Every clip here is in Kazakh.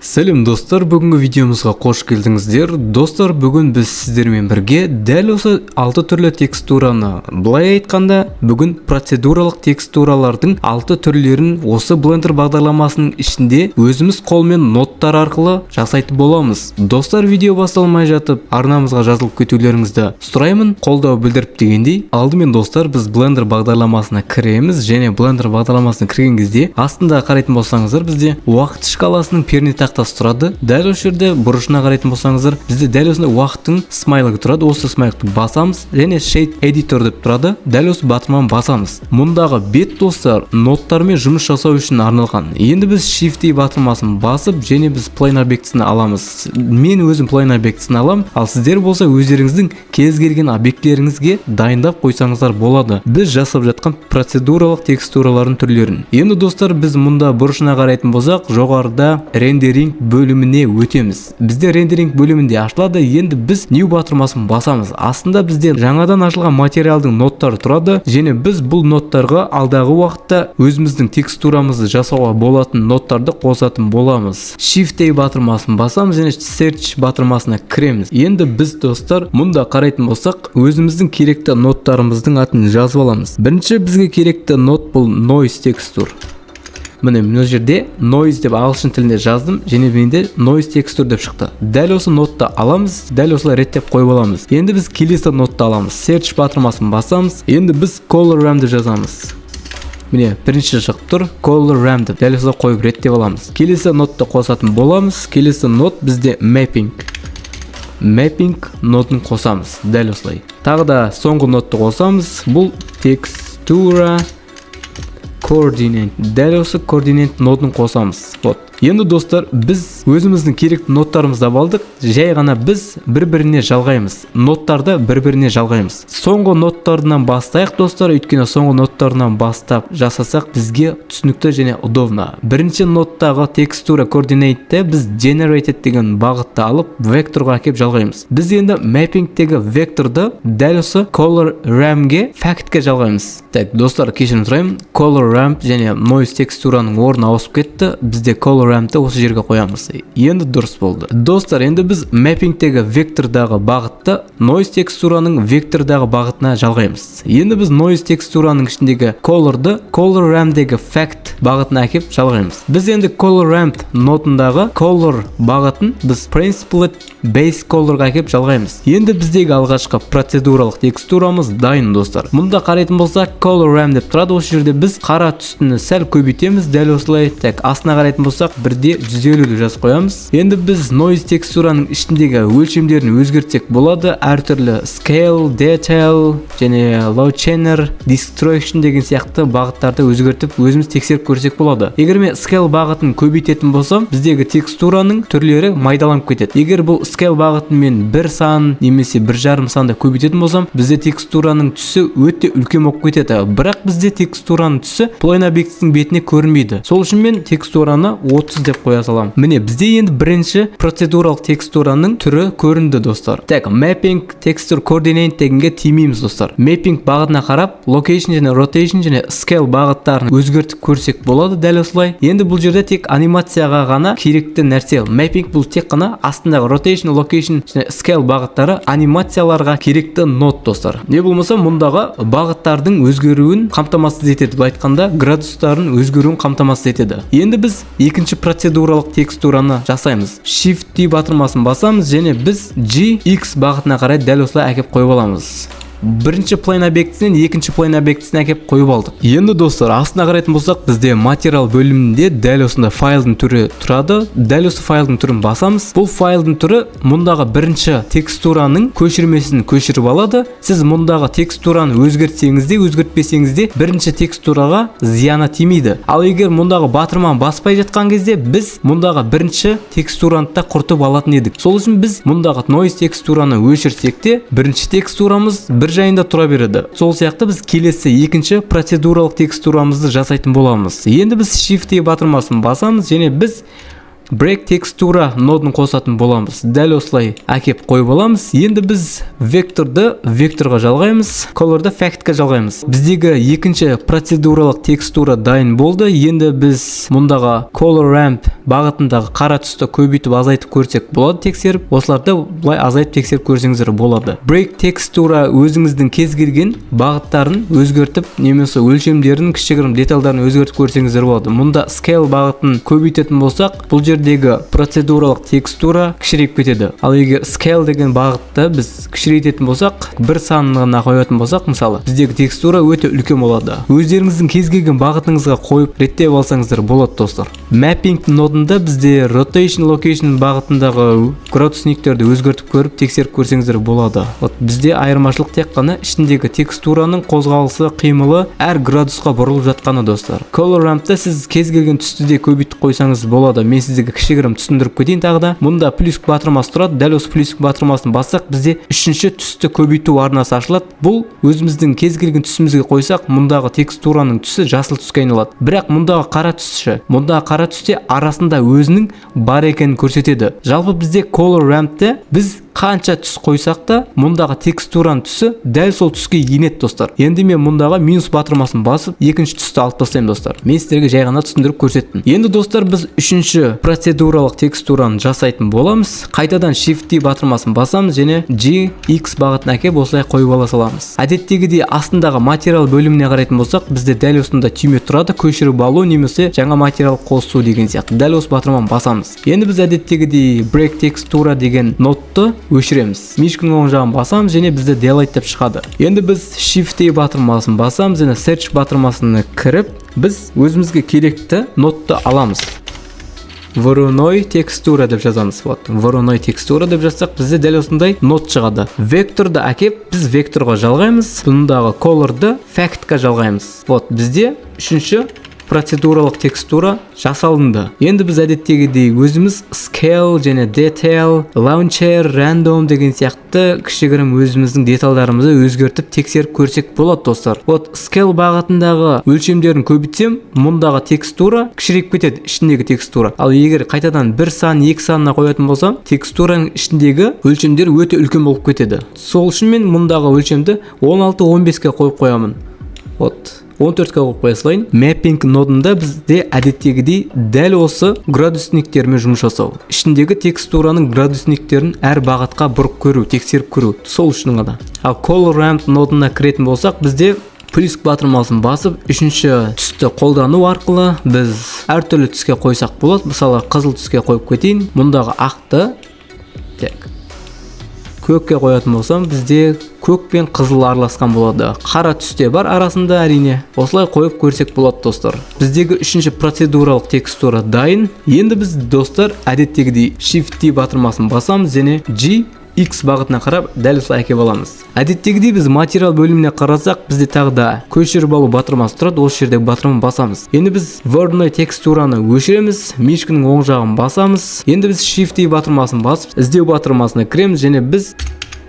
Сәлем достар, бүгінгі видеомызға қош келдіңіздер. Достар, бүгін біз сіздермен бірге дәл осы 6 түрлі текстураны, былай айтқанда, бүгін процедуралық текстуралардың 6 түрлерін осы Blender бағдарламасының ішінде өзіміз қолмен ноттар арқылы жасайтын боламыз. Достар, видео басталмай жатып, арнамызға жазылып кетулеріңізді сұраймын. Қолдау білдіріп дегендей, алдымен достар, біз Blender бағдарламасына кіреміз, және Blender бағдарламасына кірген кезде астында қарайтын болсаңыздар, бізде уақыт шкаласының перне тақтасы тұрады. Дәл осы жерде бұрышына қарайтын болсаңыздар, бізде дәл осындай уақыттың смайлығы тұрады. Осы смайлықты басамыз, және Shade Editor деп тұрады. Дәл осы батырманы басамыз. Мұндағы бет достар ноттармен жұмыс жасау үшін арналған. Енді біз Shift батырмасын басып, және біз Plane объектісін аламыз. Мен өзім Plane объектісін алам, ал сіздер болса өздеріңіздің кез келген объектілеріңізге дайындап қойсаңыздар болады. Біз жасап жатқан процедуралық текстуралардың түрлерін. Енді достар, біз мұнда бұрышына қарайтын болсақ, жоғарыда рендеринг бөліміне өтеміз. Бізде рендеринг бөлімінде ашылады. Енді біз New батырмасын басамыз. Астында бізде жаңадан ашылған материалдың ноттары тұрады, және біз бұл ноттарға алдағы уақытта өзіміздің текстурамызды жасауға болатын ноттарды қосатын боламыз. Shift батырмасын басамыз, және Search батырмасына кіреміз. Енді біз достар, мұнда қарайтын болсақ, өзіміздің керекті ноттарымыздың атын жазып аламыз. Бірінші бізге керекті нот бұл Noise текстур. Міне мына жерде noise деп ағылшын тілінде жаздым, және менде noise текстур деп шықты. Дәл осы нотты аламыз, дәл осылай реттеп қойып аламыз. Енді біз келесі нотты аламыз. Search батырмасын басамыз. Енді біз color ramp деп жазамыз. Міне бірінші шығып тұр, color ramp деп дәл осылай қойып реттеп аламыз. Келесі нотты қосатын боламыз. Келесі нот бізде mapping нотын қосамыз. Дәл осылай. Тағы да соңғы нотты қосамыз. Бұл текстура coordinate. Дәл осы coordinate нотын қосамыз. Вот. Енді достар, біз өзіміздің керекті ноттарымызды алдық, жай ғана біз бір-біріне жалғаймыз. Ноттарды бір-біріне жалғаймыз. Соңғы ноттарынан бастайық достар, өйткені соңғы ноттарынан бастап жасасақ бізге түсінікті және удобно. Бірінші ноттағы текстура coordinate-те біз generated деген бағытты алып, векторға әкеп жалғаймыз. Біз енді mapping-тегі векторды дәл осы color ramp-ге fact-ке жалғаймыз. Так, достар, кешірім сұраймын. Color ramp және noise текстураның орны ауысып кетті. Бізде color ramp-ті осы жерге қоямыз. Енді дұрыс болды. Достар, енді біз mapping-тегі вектордағы бағытты noise текстураның вектордағы бағытына жалғаймыз. Енді біз noise текстураның ішіндегі color-ды color ramp-дегі fact бағытына әкеп жалғаймыз. Біз енді color ramp нотындағы color бағытын біз principled base color-ға әкеп жалғаймыз. Енді біздегі алғашқы процедуралық текстурамыз дайын достар. Мұнда қарайтын болсақ, color ramp деп тұрады. Осы жерде біз қара түстіні сәл көбейтеміз. Дәл осылай. Так, астына қарайтын болсақ, бірде 150 жазып қоямыз. Енді біз noise текстураның ішіндегі өлшемдерін өзгертсек болады. Әртүрлі scale, detail, және low channel, distortion деген сияқты бағыттарды өзгертіп, өзіміз тексеріп көрсек болады. Егер мен scale бағытын көбейтетін болсам, біздегі текстураның түрлері майдаланып кетеді. Егер бұл scale бағытын мен 1 сан немесе 1,5 санда көбейтетін болсам, бізде текстураның түсі өте үлкен болып кетеді. Бірақ бізде текстураның түсі Plane объектісінің бетіне көрінбейді. Сол үшін мен текстураны 30 деп қоя салам. Міне бізде енді бірінші процедуралық текстураның түрі көрінді достар. Так, mapping texture coordinate дегенге тимейміз достар. Mapping бағытына қарап, location және rotation және scale бағыттарын өзгертіп көрсек болады. Дәл осылай. Енді бұл жерде тек анимацияға ғана керекті нәрсе. Mapping бұл тек қана астындағы rotation, location және scale бағыттары анимацияларға керекті нот достар. Не болмаса мұндағы бағыттардың өзгеруін қамтамасыз етеді. Бұл айтқанда градустарын өзгеруін қамтамасыз етеді. Енді біз екінші процедуралық текстураны жасаймыз. Shift батырмасын басамыз, және біз GX бағытына қарай дәл осылай әкеп қойып аламыз. Бірінші Plane объектісінен екінші Plane объектісіне әкеп қойып алдық. Енді достар, астына қарайтын болсақ, бізде материал бөлімінде дәл осында файлдың түрі тұрады. Дәл осы файлдың түрін басамыз. Бұл файлдың түрі мұндағы бірінші текстураның көшірмесін көшіріп алады. Сіз мұндағы текстураны өзгертсеңіз де, өзгертпесеңіз де бірінші текстураға зияны тимейді. Ал егер мұндағы батырманы баспай жатқан кезде, біз мұндағы бірінші текстураны да құртып алатын едік. Сол үшін біз мұндағы noise текстураны өшірсек те, бірінші текстурамыз бір жайында тұра береді. Сол сияқты біз келесі екінші процедуралық текстурамызды жасайтын боламыз. Енді біз Shift батырмасын басамыз, және біз break текстура нодын қосатын боламыз. Дәл осылай әкеп қойып аламыз. Енді біз векторды векторға жалғаймыз, colorды fact-қа жалғаймыз. Біздегі екінші процедуралық текстура дайын болды. Енді біз мұндағы color ramp бағытындағы қара түсті көбейтіп азайтып көрсек болады тексеріп, осыларды былай азайтып тексеріп көрсеңіздер болады. Break текстура өзіңіздің кез келген бағыттарын өзгертіп немесе өлшемдерін кішігірім детальдарын өзгертіп көрсеңіздер болады. Мұнда scale бағытын көбейтетін болсақ, бұл жердегі процедуралық текстура кішірейіп кетеді. Ал егер scale деген бағытты біз кішірейтетін болсақ, бір санына қоятын болсақ, мысалы, біздегі текстура өте үлкен болады. Өздеріңіздің кез келген бағытыңызға қойып реттеп алсаңыздар болады, достар. Mapping нодында бізде rotation location бағытындағы градусниктерді өзгертіп көріп, тексеріп көрсеңіздер болады. Бізде айырмашылық тек қана ішіндегі текстураның қозғалысы, қимылы әр градусқа бұрылып жатқаны, достар. Color rampта сіз кез келген түсті де көбейтіп қойсаңыз болады. Мен сіздерге кішігірім түсіндіріп кетейін тағы да. Мұнда плюс батырмасы тұрады. Дәл осы плюс батырмасын бассақ, бізде үшінші түсті көбейту арнасы ашылады. Бұл өзіміздің кез келген түсімізге қойсақ, мұндағы текстураның түсі жасыл түске айналады. Бірақ мұндағы қара түсі, мұндағы қара түсте арасында өзінің бар екенін көрсетеді. Жалпы бізде color rampте біз қанша түс қойсақ та, мұндағы текстураның түсі дәл сол түске енеді, достар. Енді мен мұндағы минус батырмасын басып, екінші түсті алып тастаймын, достар. Мен сіздерге жай ғана түсіндіріп көрсеттім. Енді, достар, біз үшінші процедуралық текстураны жасайтын боламыз. Қайтадан Shift батырмасын басамыз және GX бағытына әкеп осылай қойып ала саламыз. Әдеттегідей астындағы материал бөліміне қарайтын болсақ, бізде дәл осында түйме тұрады, көшіріп алу немесе жаңа материал қосу деген сияқты. Дәл осы батырманы басамыз. Енді біз әдеттегідей break текстура деген нодты өшіреміз. Мишканың оң жағын басамыз және бізде delete деп шығады. Енді біз Shift батырмасын басамыз және search батырмасына кіріп, біз өзімізге керекті нодты аламыз. Вороной текстура деп жазамыз. Вороной текстура деп жазсақ, бізде дәл осындай нод шығады. Векторды әкеп, біз векторға жалғаймыз. Бұндағы colorды factқа жалғаймыз. Бізде үшінші процедуралық текстура жасалынды. Енді біз әдеттегідей өзіміз scale және detail, launcher, random деген сияқты кішігірім өзіміздің детальдарымызды өзгертіп тексеріп көрсек болады, достар. Scale бағытындағы өлшемдерін көбейтсем, мұндағы текстура кішірейіп кетеді, ішіндегі текстура. Ал егер қайтадан бір сан, екі санына қоятын болсам, текстураның ішіндегі өлшемдер өте үлкен болып кетеді. Сол үшін мен мұндағы өлшемді 16-15-ке қойып қоямын. 14-ке қойып қоя салайын. Mapping нодында бізде әдеттегідей дәл осы градусниктермен жұмыс жасау. Ішіндегі текстураның градусниктерін әр бағытқа бұрып көру, тексеріп көру. Сол үшін ғана. Ал color ramp нодына кіретін болсақ, бізде плюс батырмасын басып, үшінші түсті қолдану арқылы біз әртүрлі түске қойсақ болады. Мысалы, қызыл түске қойып кетейін. Мұндағы ақты көкке қоятын болсам, бізде көк пен қызыл араласқан болады. Қара түсте бар арасында, әрине. Осылай қойып көрсек болады, достар. Біздегі үшінші процедуралық текстура дайын. Енді біз, достар, әдеттегідей Shift батырмасын басамыз және GX бағытына қарап дәл осылай әкеп аламыз. Әдеттегідей біз материал бөліміне қарасақ, бізде тағы да көшіріп алу батырмасы тұрады. Осы жердегі батырманы басамыз. Енді біз вороной текстураны өшіреміз, мишканың оң жағын басамыз. Енді біз Shift батырмасын басып, іздеу батырмасына кіреміз және біз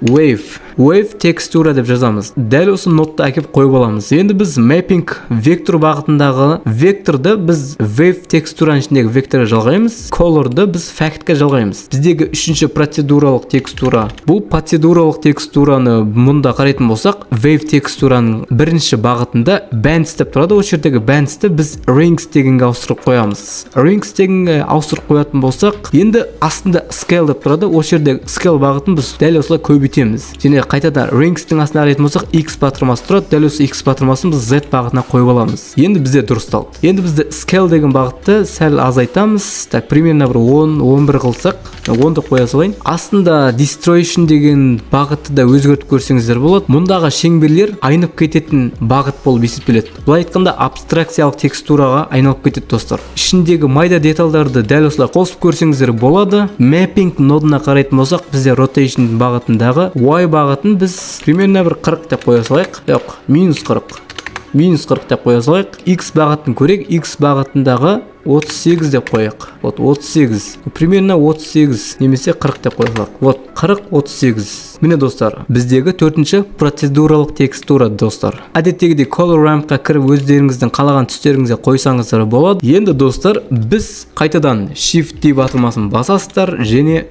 Wave текстура деп жазамыз. Дәл осы нодты әкеп қойып аламыз. Енді біз mapping вектор бағытындағы векторды біз wave текстураның ішіндегі векторға жалғаймыз. Colorды біз factқа жалғаймыз. Біздегі үшінші процедуралық текстура. Бұл процедуралық текстураны мұнда қарайтын болсақ, wave текстураның бірінші бағытында bands деп тұрады. Осы жердегі bandsті біз rings дегенге ауыстырып қоямыз. Rings дегенге ауыстырып қоятын болсақ, енді астында scale деп тұрады. Осы жердегі scale бағытын біз дәл осылай көбейтеміз. Және қайтадан ringстің астына қарайтын болсақ, X батырмасы тұрады. Дәл осы X батырмасын біз Z бағытына қойып аламыз. Енді бізде дұрысталды. Енді бізде scale деген бағытты сәл азайтамыз. Примерно бір 10-11 қылсақ, 10-ды қоя салайын. Астында distortion деген бағытты да өзгертіп көрсеңіздер болады. Мұндағы шеңберлер айнып кететін бағыт болып есептеледі. Былай айтқанда абстракциялық текстураға айналып кетеді, достар. Ішіндегі майда детальдарды дәл осылай қосып көрсеңіздер болады. Mapping нодына қарайтын болсақ, бізде rotation бағытындағы Y бағытын біз примерно бір 40 деп қоя салайық. Жоқ, -40 деп қоя салайық. X бағытын көрейік. X бағытындағы 38 деп қояйық. 38. Примерно 38 немесе 40 деп қоя салайық. 40-38. Міне, достар, біздегі төртінші процедуралық текстура, достар. Әдеттегідей color rampқа кіріп өздеріңіздің қалаған түстеріңізге қойсаңыздар болады. Енді, достар, біз қайтадан Shift батырмасын басасыздар және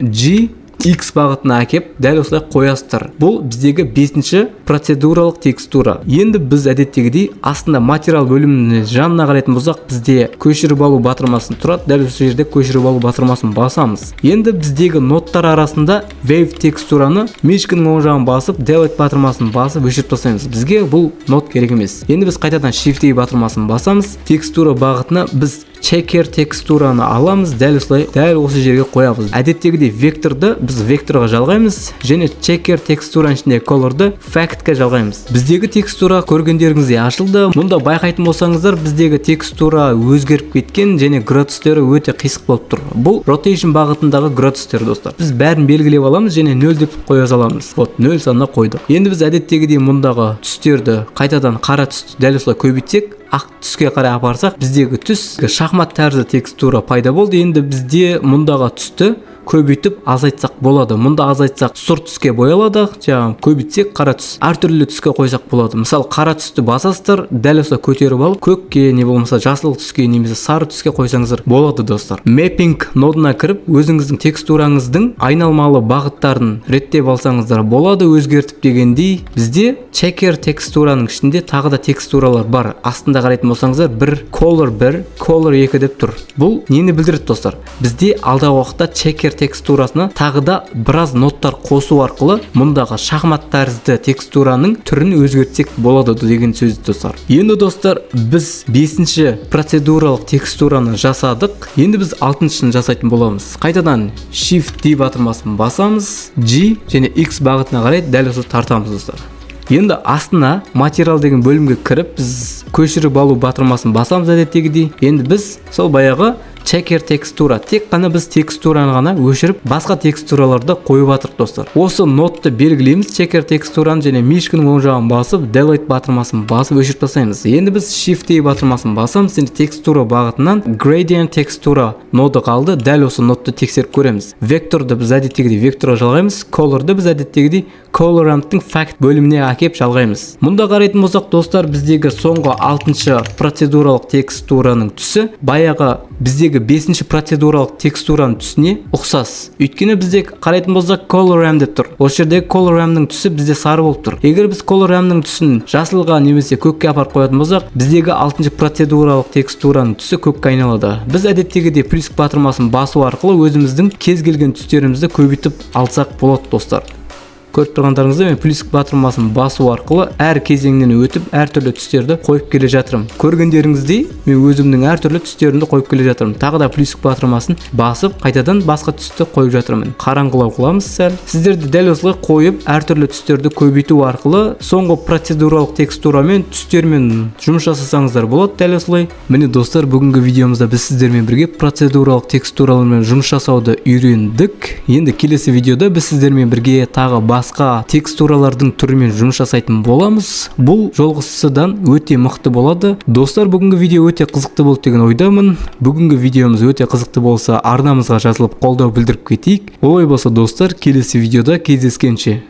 X бағытына әкеп дәл осылай қоясыздар. Бұл біздегі 5-ші процедуралық текстура. Енді біз әдеттегідей астында материал бөліміне жанына қарайтын болсақ, бізде көшіріп алу батырмасын тұрады. Дәл осы жерде көшіріп алу батырмасын басамыз. Енді біздегі ноттар арасында wave текстураны мишканың оң жағын басып, delete батырмасын басып өшіріп тастаймыз. Бізге бұл нот керек емес. Енді біз қайтадан shift батырмасын басамыз. Текстура бағытына біз checker текстураны аламыз, дәл осы жерге қоямыз. Әдеттегідей векторды біз векторға жалғаймыз және checker текстураның ішінде colorды factқа жалғаймыз. Біздегі текстура көргендеріңізде ашылды. Мұнда байқайтын болсаңыздар, біздегі текстура өзгеріп кеткен және градустері өте қисық болып тұр. Бұл rotation бағытындағы градустер, достар. Біз бәрін белгілеп аламыз және 0 деп қоя саламыз. 0 санына қойдық. Енді біз әдеттегідей мұндағы түстерді қайтадан қара түсті дәл осылай көбейтсек, ақ түске қарай апарсақ, біздегі түс шахмат тәрізді текстура пайда болды. Енді бізде мұндағы түсті көбейтіп азайтсақ болады. Мұнда азайтсақ сұр түске боялады, жаңағы көбейтсек қара түс әртүрлі түске қойсақ болады. Мысалы, қара түсті басасыздар, дәл осылай көтеріп алып, көкке не болмаса жасыл түске немесе сары түске қойсаңыздар болады, достар. Mapping нодына кіріп, өзіңіздің текстураңыздың айналмалы бағыттарын реттеп алсаңыздар болады. Өзгертіп дегендей, бізде checker текстураның ішінде тағы да текстуралар бар. Астында қарайтын болсаңыздар, color 1, color 2 деп тұр. Бұл нені білдіреді, достар? Бізде алдағы уақытта checker текстурасына тағы да біраз ноттар қосу арқылы мұндағы шахмат тәрізді текстураның түрін өзгертсек болады деген сөз, достар. Енді, достар, біз 5-ші процедуралық текстураны жасадық. Енді біз 6-шыны жасайтын боламыз. Қайтадан shift D батырмасын басамыз, G және X бағытына қарай дәл осы тартамыз, достар. Енді астына материал деген бөлімге кіріп, біз көшіріп алу батырмасын басамыз әдеттегідей. Енді біз сол баяғы checker текстура, тек қана біз текстураны ғана өшіріп, басқа текстураларды қойып жатырық, достар. Осы нотты белгілейміз, checker текстураны және мишканың оң жағын басып, delete батырмасын басып өшіріп тастаймыз. Енді біз shift A батырмасын басамыз, енді текстура бағытынан gradient текстура ноды қалды. Дәл осы нотты тексеріп көреміз. Векторды біз әдеттегідей векторға жалғаймыз, colorды біз әдеттегідей colorantың fact бөліміне әкеп жалғаймыз. Мұнда қарайтын болсақ, достар, біздегі соңғы 6-шы процедуралық текстураның түсі баяғы біздегі 5-ші процедуралық текстураның түсіне ұқсас. Өйткені бізде қарайтын болсақ colorant деп тұр. Осы жердегі colorantның түсі бізде сары болып тұр. Егер біз colorantның түсін жасылға немесе көкке апарып қоятын болсақ, біздегі 6-ші процедуралық текстураның түсі көкке айналады. Біз әдеттегідей плюс батырмасын басу арқылы өзіміздің кез келген түстерімізді көбейтіп алсақ болады, достар. Көріп тұрғандарыңызда, мен плюс батырмасын басу арқылы әр кезеңнен өтіп, әртүрлі түстерді қойып келе жатырмын. Көргендеріңіздей, мен өзімнің әртүрлі түстерімді қойып келе жатырмын. Тағы да плюс батырмасын басып, қайтадан басқа түсті қойып жатырмын. Қараңғылау қыламыз сәл. Сіздерді дәл осылай қойып, әртүрлі түстерді көбейту арқылы соңғы процедуралық текстурамен, түстермен жұмыс жасасаңыздар болады, дәл осылай. Міне, достар, бүгінгі видеомызда біз сіздермен бірге процедуралық текстуралармен жұмыс жасауды үйрендік. Енді келесі видеода біз сіздермен бірге тағы басқа текстуралардың түрімен жұмыс жасайтын боламыз. Бұл жолғысыдан өте мықты болады. Достар, бүгінгі видео өте қызықты болды деген ойдамын. Бүгінгі видеомыз өте қызықты болса, арнамызға жазылып қолдау білдіріп кетейік. Олай болса, достар, келесі видеода кездескенше.